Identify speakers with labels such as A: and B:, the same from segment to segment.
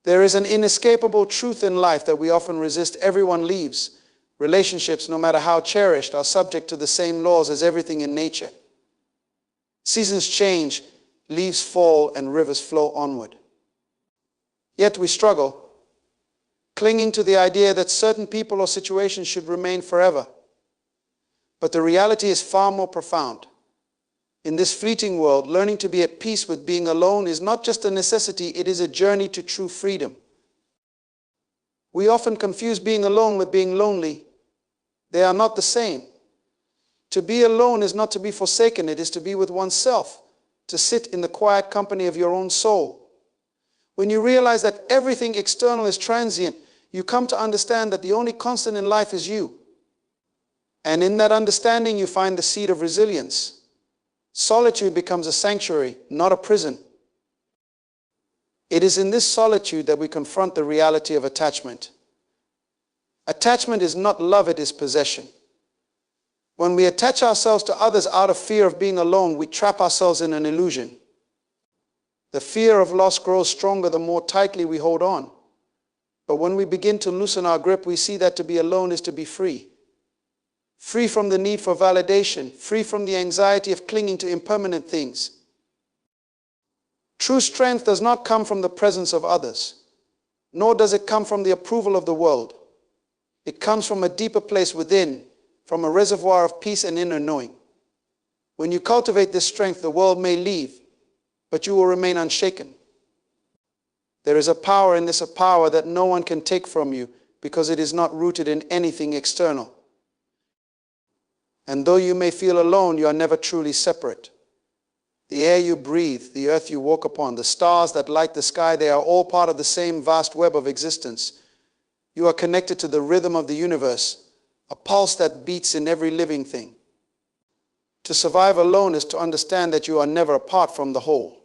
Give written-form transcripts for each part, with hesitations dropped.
A: There is an inescapable truth in life that we often resist. Everyone leaves. Relationships, no matter how cherished, are subject to the same laws as everything in nature. Seasons change, leaves fall, and rivers flow onward. Yet we struggle, clinging to the idea that certain people or situations should remain forever. But the reality is far more profound. In this fleeting world, learning to be at peace with being alone is not just a necessity, it is a journey to true freedom. We often confuse being alone with being lonely. They are not the same. To be alone is not to be forsaken, it is to be with oneself, to sit in the quiet company of your own soul. When you realize that everything external is transient, you come to understand that the only constant in life is you. And in that understanding, you find the seed of resilience. Solitude becomes a sanctuary, not a prison. It is in this solitude that we confront the reality of attachment. Attachment is not love, it is possession. When we attach ourselves to others out of fear of being alone, we trap ourselves in an illusion. The fear of loss grows stronger the more tightly we hold on. But when we begin to loosen our grip, we see that to be alone is to be free. Free from the need for validation, free from the anxiety of clinging to impermanent things. True strength does not come from the presence of others, nor does it come from the approval of the world. It comes from a deeper place within, from a reservoir of peace and inner knowing. When you cultivate this strength, the world may leave, but you will remain unshaken. There is a power in this, a power that no one can take from you because it is not rooted in anything external. And though you may feel alone, you are never truly separate. The air you breathe, the earth you walk upon, the stars that light the sky, they are all part of the same vast web of existence. You are connected to the rhythm of the universe, a pulse that beats in every living thing. To survive alone is to understand that you are never apart from the whole.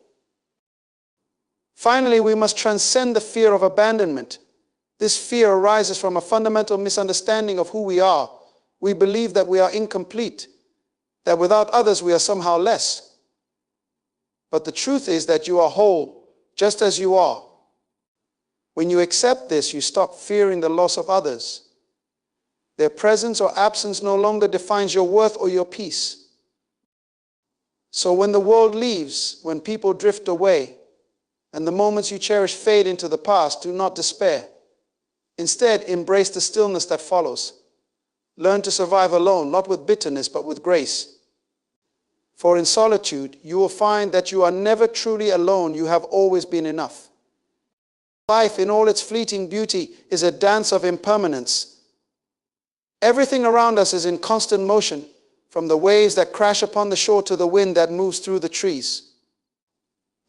A: Finally, we must transcend the fear of abandonment. This fear arises from a fundamental misunderstanding of who we are. We believe that we are incomplete, that without others we are somehow less. But the truth is that you are whole, just as you are. When you accept this, you stop fearing the loss of others. Their presence or absence no longer defines your worth or your peace. So when the world leaves, when people drift away, and the moments you cherish fade into the past, do not despair. Instead, embrace the stillness that follows. Learn to survive alone, not with bitterness, but with grace. For in solitude, you will find that you are never truly alone. You have always been enough. Life, in all its fleeting beauty, is a dance of impermanence. Everything around us is in constant motion, from the waves that crash upon the shore to the wind that moves through the trees.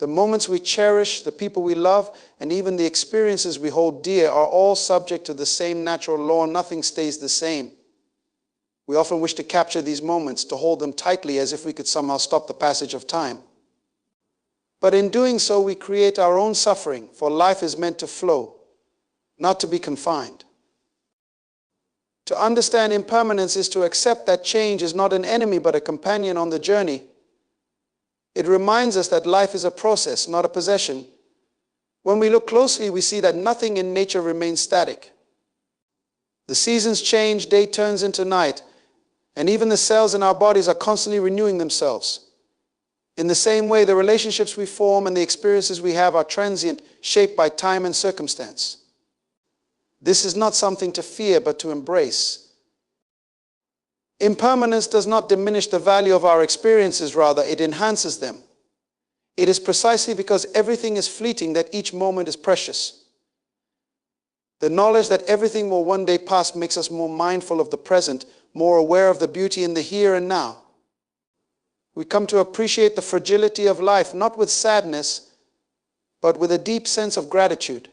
A: The moments we cherish, the people we love, and even the experiences we hold dear are all subject to the same natural law. Nothing stays the same. We often wish to capture these moments, to hold them tightly as if we could somehow stop the passage of time. But in doing so, we create our own suffering, for life is meant to flow, not to be confined. To understand impermanence is to accept that change is not an enemy but a companion on the journey. It reminds us that life is a process, not a possession. When we look closely, we see that nothing in nature remains static. The seasons change, day turns into night, and even the cells in our bodies are constantly renewing themselves. In the same way, the relationships we form and the experiences we have are transient, shaped by time and circumstance. This is not something to fear, but to embrace. Impermanence does not diminish the value of our experiences, rather, it enhances them. It is precisely because everything is fleeting that each moment is precious. The knowledge that everything will one day pass makes us more mindful of the present, more aware of the beauty in the here and now. We come to appreciate the fragility of life, not with sadness, but with a deep sense of gratitude.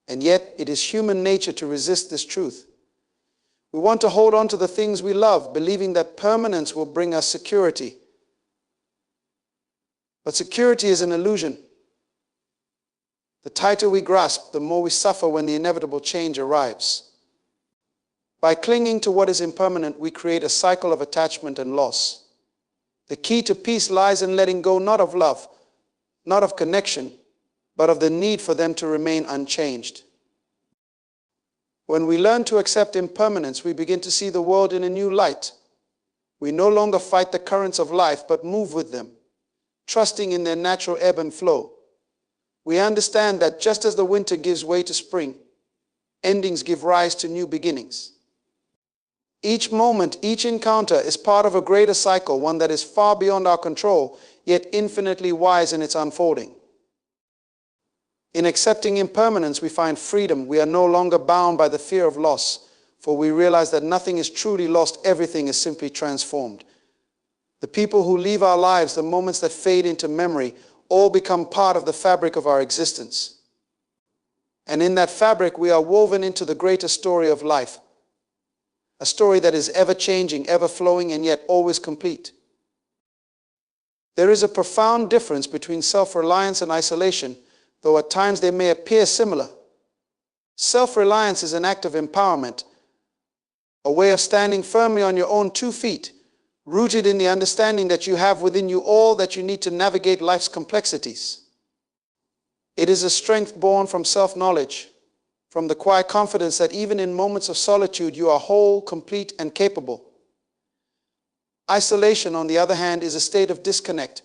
A: And yet, it is human nature to resist this truth. We want to hold on to the things we love, believing that permanence will bring us security. But security is an illusion. The tighter we grasp, the more we suffer when the inevitable change arrives. By clinging to what is impermanent, we create a cycle of attachment and loss. The key to peace lies in letting go not of love, not of connection, but of the need for them to remain unchanged. When we learn to accept impermanence, we begin to see the world in a new light. We no longer fight the currents of life, but move with them, trusting in their natural ebb and flow. We understand that just as the winter gives way to spring, endings give rise to new beginnings. Each moment, each encounter is part of a greater cycle, one that is far beyond our control, yet infinitely wise in its unfolding. In accepting impermanence, we find freedom. We are no longer bound by the fear of loss, for we realize that nothing is truly lost, everything is simply transformed. The people who leave our lives, the moments that fade into memory, all become part of the fabric of our existence. And in that fabric, we are woven into the greater story of life, a story that is ever-changing, ever-flowing, and yet always complete. There is a profound difference between self-reliance and isolation, though at times they may appear similar. Self-reliance is an act of empowerment, a way of standing firmly on your own 2 feet, rooted in the understanding that you have within you all that you need to navigate life's complexities. It is a strength born from self-knowledge, from the quiet confidence that even in moments of solitude you are whole, complete, and capable. Isolation, on the other hand, is a state of disconnect,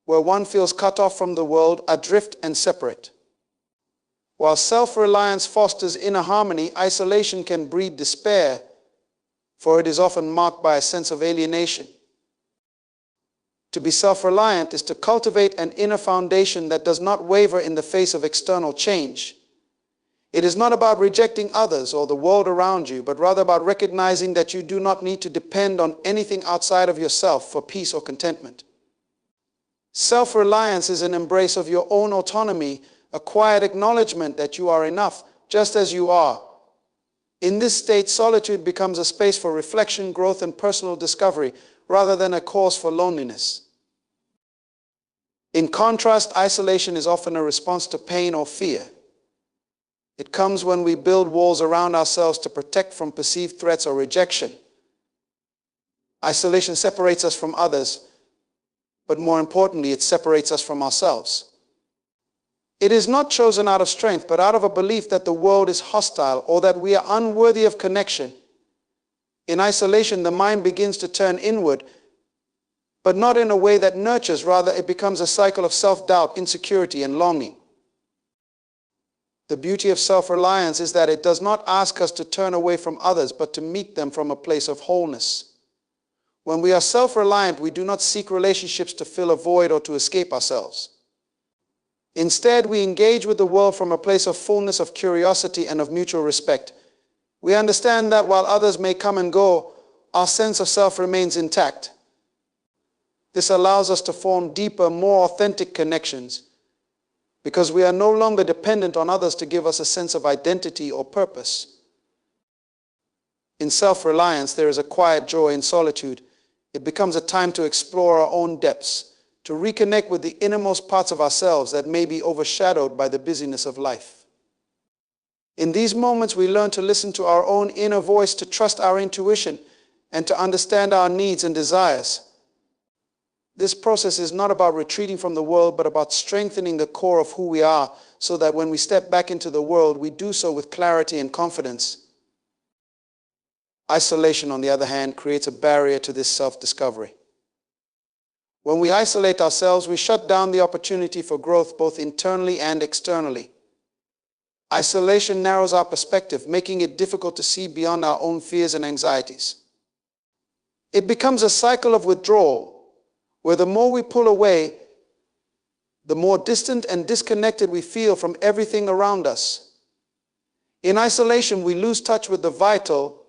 A: where one feels cut off from the world, adrift and separate. While self-reliance fosters inner harmony, isolation can breed despair, for it is often marked by a sense of alienation. To be self-reliant is to cultivate an inner foundation that does not waver in the face of external change. It is not about rejecting others or the world around you, but rather about recognizing that you do not need to depend on anything outside of yourself for peace or contentment. Self-reliance is an embrace of your own autonomy, a quiet acknowledgement that you are enough, just as you are. In this state, solitude becomes a space for reflection, growth, and personal discovery, rather than a cause for loneliness. In contrast, isolation is often a response to pain or fear. It comes when we build walls around ourselves to protect from perceived threats or rejection. Isolation separates us from others, but more importantly, it separates us from ourselves. It is not chosen out of strength, but out of a belief that the world is hostile or that we are unworthy of connection. In isolation, the mind begins to turn inward, but not in a way that nurtures. Rather, it becomes a cycle of self-doubt, insecurity, and longing. The beauty of self-reliance is that it does not ask us to turn away from others, but to meet them from a place of wholeness. When we are self-reliant, we do not seek relationships to fill a void or to escape ourselves. Instead, we engage with the world from a place of fullness, of curiosity, and of mutual respect. We understand that while others may come and go, our sense of self remains intact. This allows us to form deeper, more authentic connections, because we are no longer dependent on others to give us a sense of identity or purpose. In self-reliance, there is a quiet joy in solitude. It becomes a time to explore our own depths, to reconnect with the innermost parts of ourselves that may be overshadowed by the busyness of life. In these moments, we learn to listen to our own inner voice, to trust our intuition, and to understand our needs and desires. This process is not about retreating from the world, but about strengthening the core of who we are, so that when we step back into the world, we do so with clarity and confidence. Isolation, on the other hand, creates a barrier to this self-discovery. When we isolate ourselves, we shut down the opportunity for growth both internally and externally. Isolation narrows our perspective, making it difficult to see beyond our own fears and anxieties. It becomes a cycle of withdrawal, where the more we pull away, the more distant and disconnected we feel from everything around us. In isolation, we lose touch with the vital,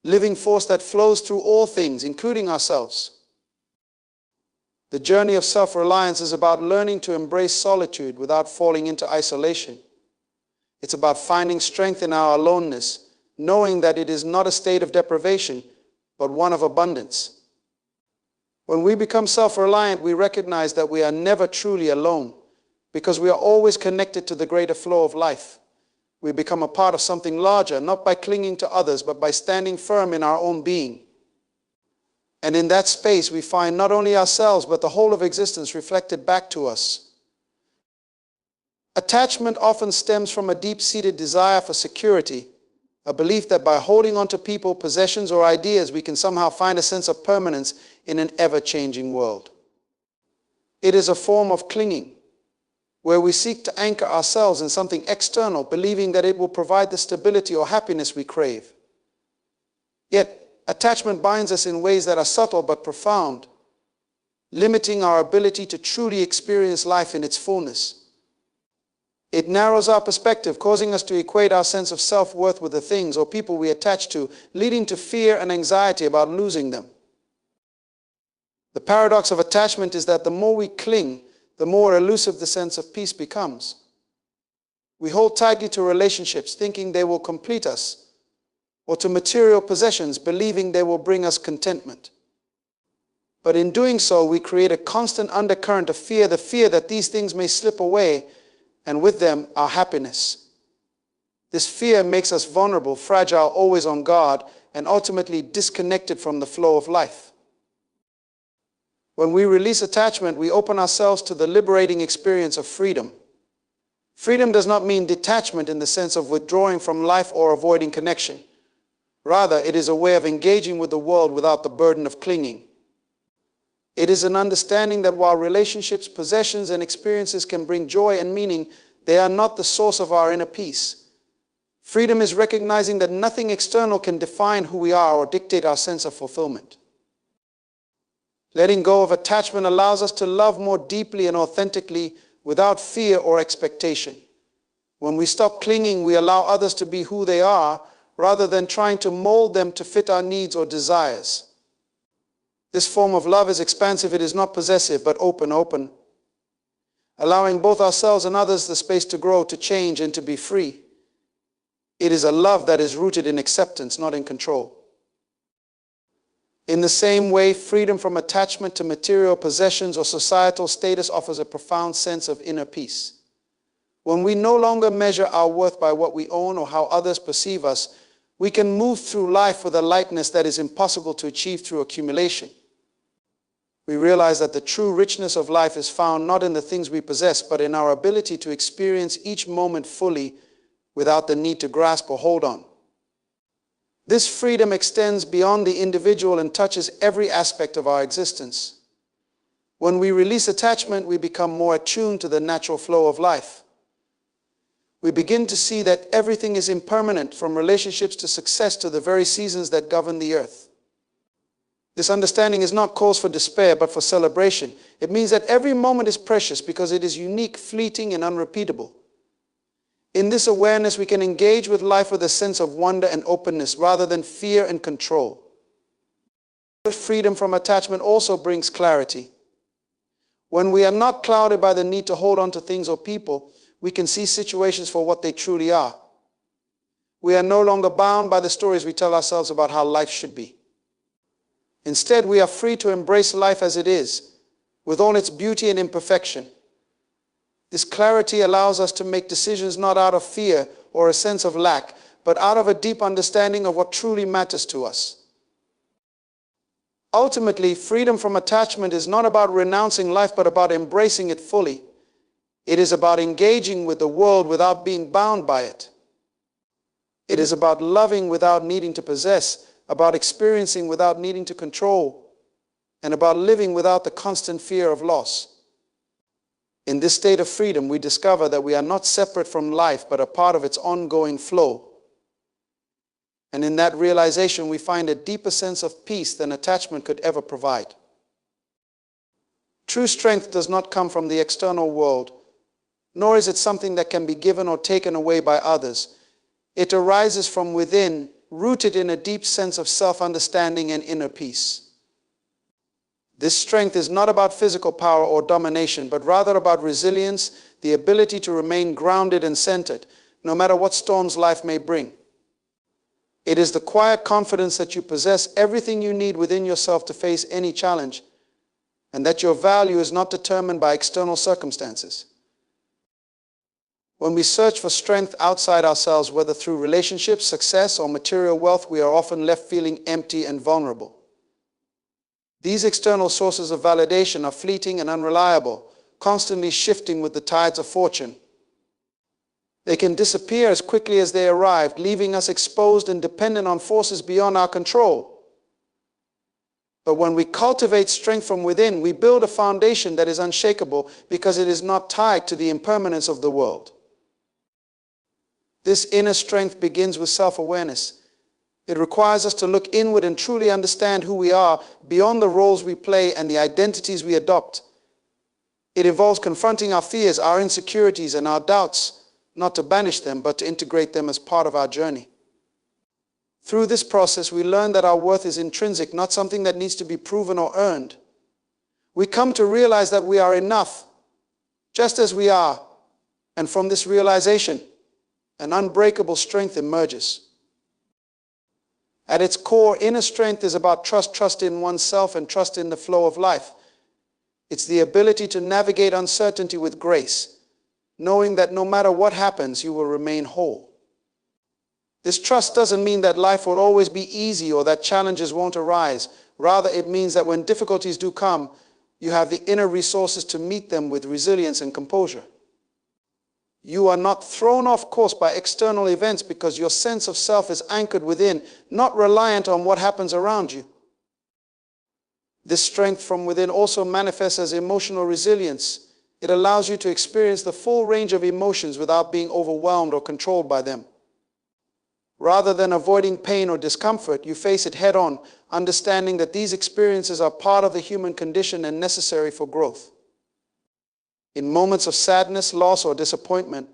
A: living force that flows through all things, including ourselves. The journey of self-reliance is about learning to embrace solitude without falling into isolation. It's about finding strength in our aloneness, knowing that it is not a state of deprivation, but one of abundance. When we become self-reliant, we recognize that we are never truly alone, because we are always connected to the greater flow of life. We become a part of something larger, not by clinging to others, but by standing firm in our own being. And in that space, we find not only ourselves, but the whole of existence reflected back to us. Attachment often stems from a deep-seated desire for security, a belief that by holding on to people, possessions, or ideas, we can somehow find a sense of permanence in an ever-changing world. It is a form of clinging, where we seek to anchor ourselves in something external, believing that it will provide the stability or happiness we crave. Yet, attachment binds us in ways that are subtle but profound, limiting our ability to truly experience life in its fullness. It narrows our perspective, causing us to equate our sense of self-worth with the things or people we attach to, leading to fear and anxiety about losing them. The paradox of attachment is that the more we cling, the more elusive the sense of peace becomes. We hold tightly to relationships, thinking they will complete us, or to material possessions, believing they will bring us contentment. But in doing so, we create a constant undercurrent of fear, the fear that these things may slip away, and with them, our happiness. This fear makes us vulnerable, fragile, always on guard, and ultimately disconnected from the flow of life. When we release attachment, we open ourselves to the liberating experience of freedom. Freedom does not mean detachment in the sense of withdrawing from life or avoiding connection. Rather, it is a way of engaging with the world without the burden of clinging. It is an understanding that while relationships, possessions, and experiences can bring joy and meaning, they are not the source of our inner peace. Freedom is recognizing that nothing external can define who we are or dictate our sense of fulfillment. Letting go of attachment allows us to love more deeply and authentically without fear or expectation. When we stop clinging, we allow others to be who they are rather than trying to mold them to fit our needs or desires. This form of love is expansive. It is not possessive, but open, allowing both ourselves and others the space to grow, to change, and to be free. It is a love that is rooted in acceptance, not in control. In the same way, freedom from attachment to material possessions or societal status offers a profound sense of inner peace. When we no longer measure our worth by what we own or how others perceive us, we can move through life with a lightness that is impossible to achieve through accumulation. We realize that the true richness of life is found not in the things we possess, but in our ability to experience each moment fully without the need to grasp or hold on. This freedom extends beyond the individual and touches every aspect of our existence. When we release attachment, we become more attuned to the natural flow of life. We begin to see that everything is impermanent, from relationships to success to the very seasons that govern the earth. This understanding is not cause for despair, but for celebration. It means that every moment is precious because it is unique, fleeting, and unrepeatable. In this awareness, we can engage with life with a sense of wonder and openness rather than fear and control. Freedom from attachment also brings clarity. When we are not clouded by the need to hold on to things or people, we can see situations for what they truly are. We are no longer bound by the stories we tell ourselves about how life should be. Instead, we are free to embrace life as it is, with all its beauty and imperfection. This clarity allows us to make decisions not out of fear or a sense of lack, but out of a deep understanding of what truly matters to us. Ultimately, freedom from attachment is not about renouncing life, but about embracing it fully. It is about engaging with the world without being bound by it. It is about loving without needing to possess, about experiencing without needing to control, and about living without the constant fear of loss. In this state of freedom, we discover that we are not separate from life, but a part of its ongoing flow. And in that realization, we find a deeper sense of peace than attachment could ever provide. True strength does not come from the external world, nor is it something that can be given or taken away by others. It arises from within, rooted in a deep sense of self-understanding and inner peace. This strength is not about physical power or domination, but rather about resilience, the ability to remain grounded and centered, no matter what storms life may bring. It is the quiet confidence that you possess everything you need within yourself to face any challenge, and that your value is not determined by external circumstances. When we search for strength outside ourselves, whether through relationships, success, or material wealth, we are often left feeling empty and vulnerable. These external sources of validation are fleeting and unreliable, constantly shifting with the tides of fortune. They can disappear as quickly as they arrived, leaving us exposed and dependent on forces beyond our control. But when we cultivate strength from within, we build a foundation that is unshakable because it is not tied to the impermanence of the world. This inner strength begins with self-awareness. It requires us to look inward and truly understand who we are beyond the roles we play and the identities we adopt. It involves confronting our fears, our insecurities, and our doubts, not to banish them, but to integrate them as part of our journey. Through this process, we learn that our worth is intrinsic, not something that needs to be proven or earned. We come to realize that we are enough, just as we are, and from this realization, an unbreakable strength emerges. At its core, inner strength is about trust in oneself and trust in the flow of life. It's the ability to navigate uncertainty with grace, knowing that no matter what happens, you will remain whole. This trust doesn't mean that life will always be easy or that challenges won't arise. Rather, it means that when difficulties do come, you have the inner resources to meet them with resilience and composure. You are not thrown off course by external events because your sense of self is anchored within, not reliant on what happens around you. This strength from within also manifests as emotional resilience. It allows you to experience the full range of emotions without being overwhelmed or controlled by them. Rather than avoiding pain or discomfort, you face it head-on, understanding that these experiences are part of the human condition and necessary for growth. In moments of sadness, loss, or disappointment,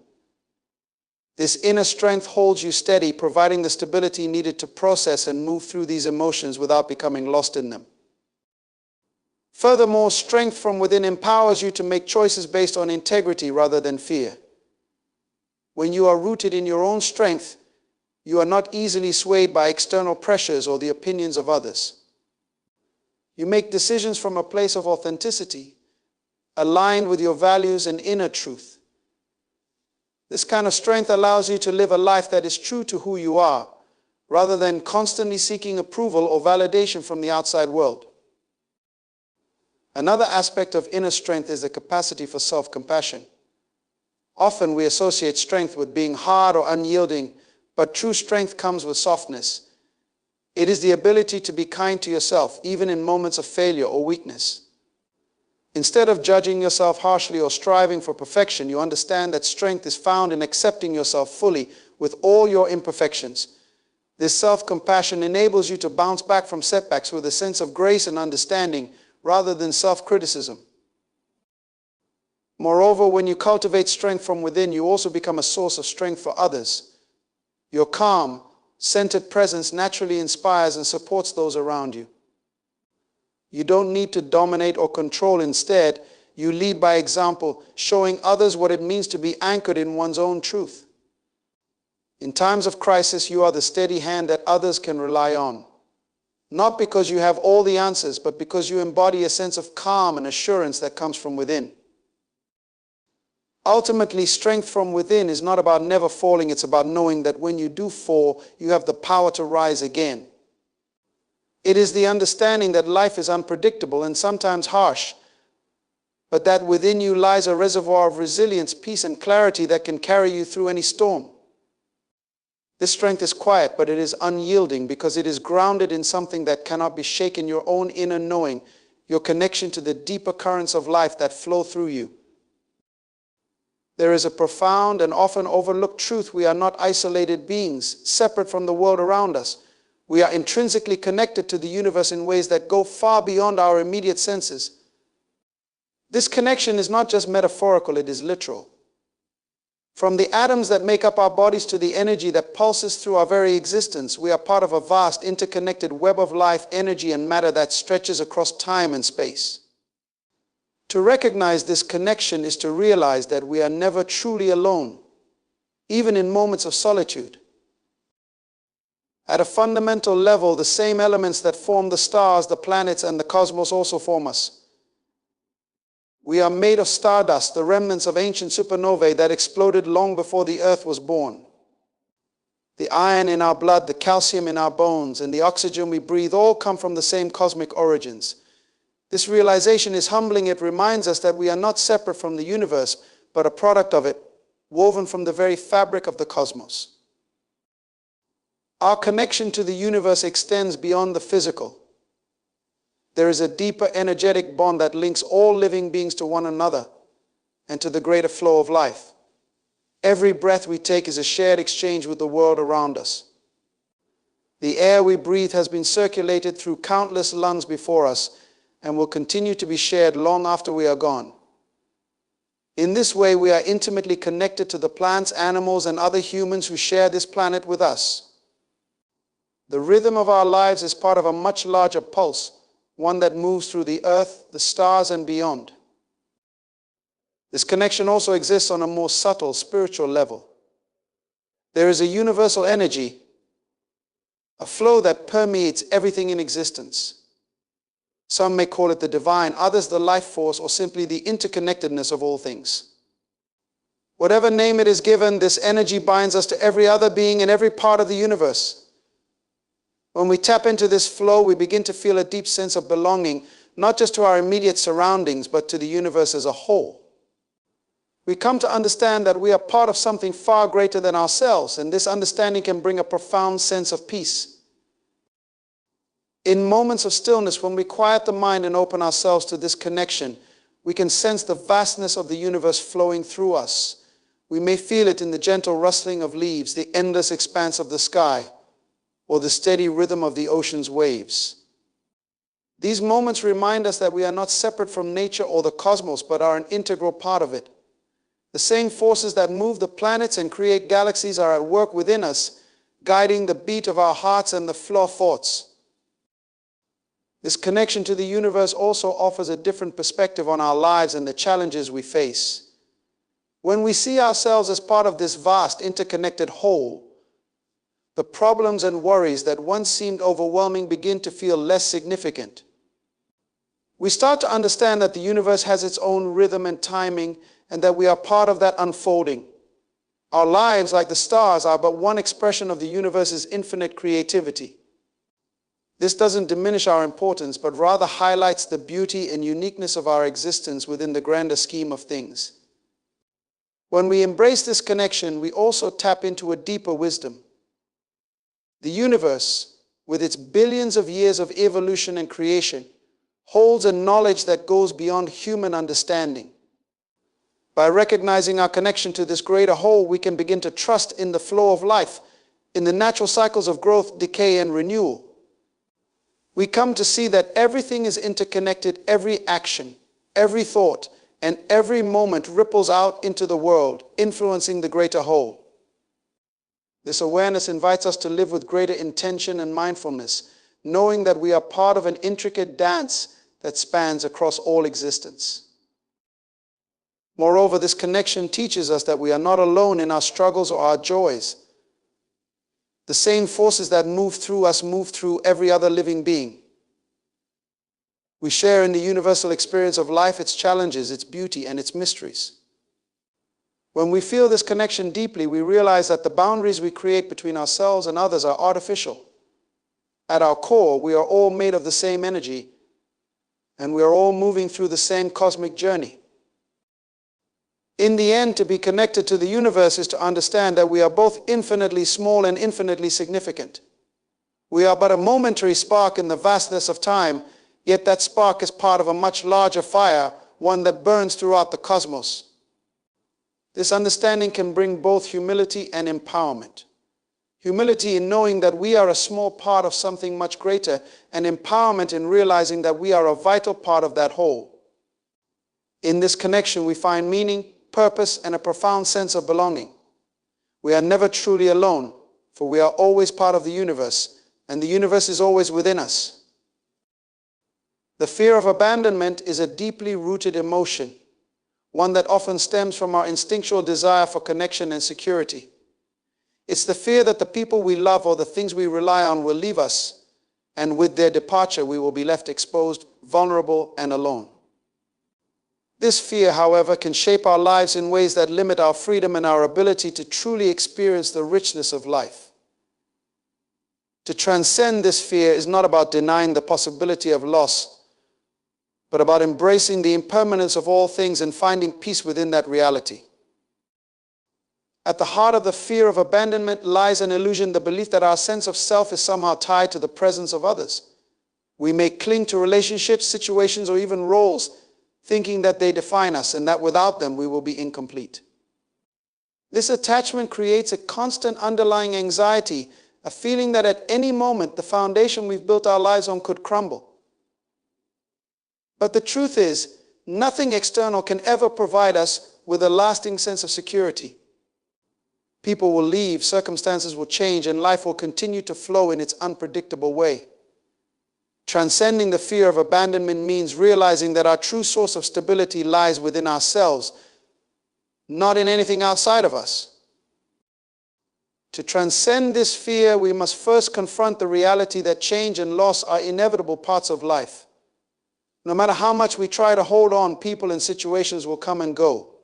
A: this inner strength holds you steady, providing the stability needed to process and move through these emotions without becoming lost in them. Furthermore, strength from within empowers you to make choices based on integrity rather than fear. When you are rooted in your own strength, you are not easily swayed by external pressures or the opinions of others. You make decisions from a place of authenticity, aligned with your values and inner truth. This kind of strength allows you to live a life that is true to who you are, rather than constantly seeking approval or validation from the outside world. Another aspect of inner strength is the capacity for self-compassion. Often we associate strength with being hard or unyielding, but true strength comes with softness. It is the ability to be kind to yourself, even in moments of failure or weakness. Instead of judging yourself harshly or striving for perfection, you understand that strength is found in accepting yourself fully with all your imperfections. This self-compassion enables you to bounce back from setbacks with a sense of grace and understanding rather than self-criticism. Moreover, when you cultivate strength from within, you also become a source of strength for others. Your calm, centered presence naturally inspires and supports those around you. You don't need to dominate or control. Instead, you lead by example, showing others what it means to be anchored in one's own truth. In times of crisis, you are the steady hand that others can rely on. Not because you have all the answers, but because you embody a sense of calm and assurance that comes from within. Ultimately, strength from within is not about never falling. It's about knowing that when you do fall, you have the power to rise again. It is the understanding that life is unpredictable and sometimes harsh, but that within you lies a reservoir of resilience, peace, and clarity that can carry you through any storm. This strength is quiet, but it is unyielding because it is grounded in something that cannot be shaken, your own inner knowing, your connection to the deeper currents of life that flow through you. There is a profound and often overlooked truth. We are not isolated beings, separate from the world around us. We are intrinsically connected to the universe in ways that go far beyond our immediate senses. This connection is not just metaphorical, it is literal. From the atoms that make up our bodies to the energy that pulses through our very existence, we are part of a vast, interconnected web of life, energy, and matter that stretches across time and space. To recognize this connection is to realize that we are never truly alone, even in moments of solitude. At a fundamental level, the same elements that form the stars, the planets, and the cosmos also form us. We are made of stardust, the remnants of ancient supernovae that exploded long before the Earth was born. The iron in our blood, the calcium in our bones, and the oxygen we breathe all come from the same cosmic origins. This realization is humbling. It reminds us that we are not separate from the universe, but a product of it, woven from the very fabric of the cosmos. Our connection to the universe extends beyond the physical. There is a deeper energetic bond that links all living beings to one another and to the greater flow of life. Every breath we take is a shared exchange with the world around us. The air we breathe has been circulated through countless lungs before us and will continue to be shared long after we are gone. In this way, we are intimately connected to the plants, animals, and other humans who share this planet with us. The rhythm of our lives is part of a much larger pulse, one that moves through the earth, the stars, and beyond. This connection also exists on a more subtle spiritual level. There is a universal energy, a flow that permeates everything in existence. Some may call it the divine, others the life force, or simply the interconnectedness of all things. Whatever name it is given, this energy binds us to every other being in every part of the universe. When we tap into this flow, we begin to feel a deep sense of belonging, not just to our immediate surroundings, but to the universe as a whole. We come to understand that we are part of something far greater than ourselves, and this understanding can bring a profound sense of peace. In moments of stillness, when we quiet the mind and open ourselves to this connection, we can sense the vastness of the universe flowing through us. We may feel it in the gentle rustling of leaves, the endless expanse of the sky, or the steady rhythm of the ocean's waves. These moments remind us that we are not separate from nature or the cosmos, but are an integral part of it. The same forces that move the planets and create galaxies are at work within us, guiding the beat of our hearts and the flow of thoughts. This connection to the universe also offers a different perspective on our lives and the challenges we face. When we see ourselves as part of this vast, interconnected whole, the problems and worries that once seemed overwhelming begin to feel less significant. We start to understand that the universe has its own rhythm and timing, and that we are part of that unfolding. Our lives, like the stars, are but one expression of the universe's infinite creativity. This doesn't diminish our importance, but rather highlights the beauty and uniqueness of our existence within the grander scheme of things. When we embrace this connection, we also tap into a deeper wisdom. The universe, with its billions of years of evolution and creation, holds a knowledge that goes beyond human understanding. By recognizing our connection to this greater whole, we can begin to trust in the flow of life, in the natural cycles of growth, decay, and renewal. We come to see that everything is interconnected. Every action, every thought, and every moment ripples out into the world, influencing the greater whole. This awareness invites us to live with greater intention and mindfulness, knowing that we are part of an intricate dance that spans across all existence. Moreover, this connection teaches us that we are not alone in our struggles or our joys. The same forces that move through us move through every other living being. We share in the universal experience of life, its challenges, its beauty, and its mysteries. When we feel this connection deeply, we realize that the boundaries we create between ourselves and others are artificial. At our core, we are all made of the same energy, and we are all moving through the same cosmic journey. In the end, to be connected to the universe is to understand that we are both infinitely small and infinitely significant. We are but a momentary spark in the vastness of time, yet that spark is part of a much larger fire, one that burns throughout the cosmos. This understanding can bring both humility and empowerment. Humility in knowing that we are a small part of something much greater, and empowerment in realizing that we are a vital part of that whole. In this connection, we find meaning, purpose, and a profound sense of belonging. We are never truly alone, for we are always part of the universe, and the universe is always within us. The fear of abandonment is a deeply rooted emotion, one that often stems from our instinctual desire for connection and security. It's the fear that the people we love or the things we rely on will leave us, and with their departure we will be left exposed, vulnerable, and alone. This fear, however, can shape our lives in ways that limit our freedom and our ability to truly experience the richness of life. To transcend this fear is not about denying the possibility of loss, but about embracing the impermanence of all things and finding peace within that reality. At the heart of the fear of abandonment lies an illusion, the belief that our sense of self is somehow tied to the presence of others. We may cling to relationships, situations, or even roles, thinking that they define us and that without them we will be incomplete. This attachment creates a constant underlying anxiety, a feeling that at any moment the foundation we've built our lives on could crumble. But the truth is, nothing external can ever provide us with a lasting sense of security. People will leave, circumstances will change, and life will continue to flow in its unpredictable way. Transcending the fear of abandonment means realizing that our true source of stability lies within ourselves, not in anything outside of us. To transcend this fear, we must first confront the reality that change and loss are inevitable parts of life. No matter how much we try to hold on, people and situations will come and go.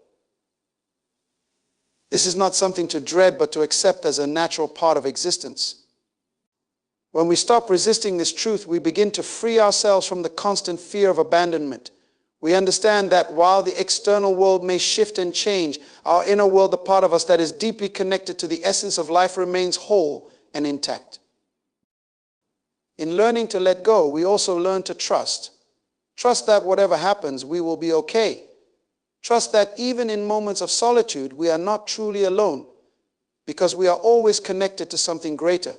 A: This is not something to dread, but to accept as a natural part of existence. When we stop resisting this truth, we begin to free ourselves from the constant fear of abandonment. We understand that while the external world may shift and change, our inner world, the part of us that is deeply connected to the essence of life, remains whole and intact. In learning to let go, we also learn to trust. Trust that whatever happens, we will be okay. Trust that even in moments of solitude, we are not truly alone, because we are always connected to something greater.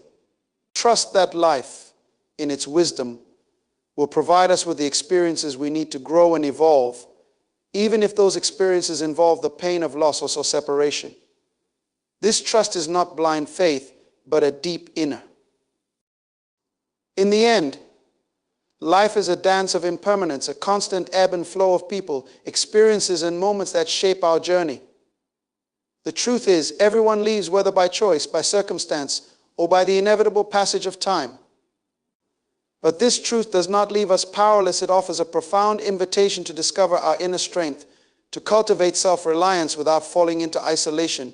A: Trust that life, in its wisdom, will provide us with the experiences we need to grow and evolve, even if those experiences involve the pain of loss or separation. This trust is not blind faith, but a deep inner. In the end, life is a dance of impermanence, a constant ebb and flow of people, experiences, and moments that shape our journey. The truth is, everyone leaves, whether by choice, by circumstance, or by the inevitable passage of time. But this truth does not leave us powerless. It offers a profound invitation to discover our inner strength, to cultivate self-reliance without falling into isolation,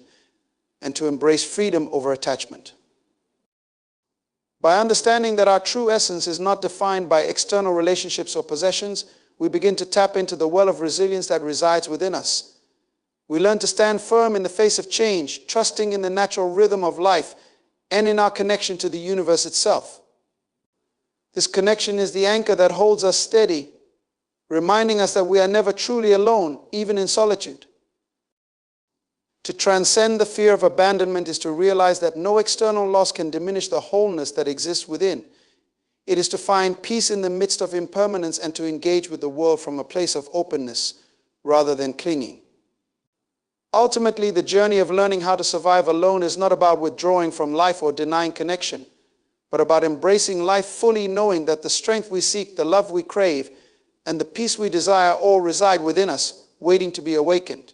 A: and to embrace freedom over attachment. By understanding that our true essence is not defined by external relationships or possessions, we begin to tap into the well of resilience that resides within us. We learn to stand firm in the face of change, trusting in the natural rhythm of life and in our connection to the universe itself. This connection is the anchor that holds us steady, reminding us that we are never truly alone, even in solitude. To transcend the fear of abandonment is to realize that no external loss can diminish the wholeness that exists within. It is to find peace in the midst of impermanence and to engage with the world from a place of openness rather than clinging. Ultimately, the journey of learning how to survive alone is not about withdrawing from life or denying connection, but about embracing life fully, knowing that the strength we seek, the love we crave, and the peace we desire all reside within us, waiting to be awakened.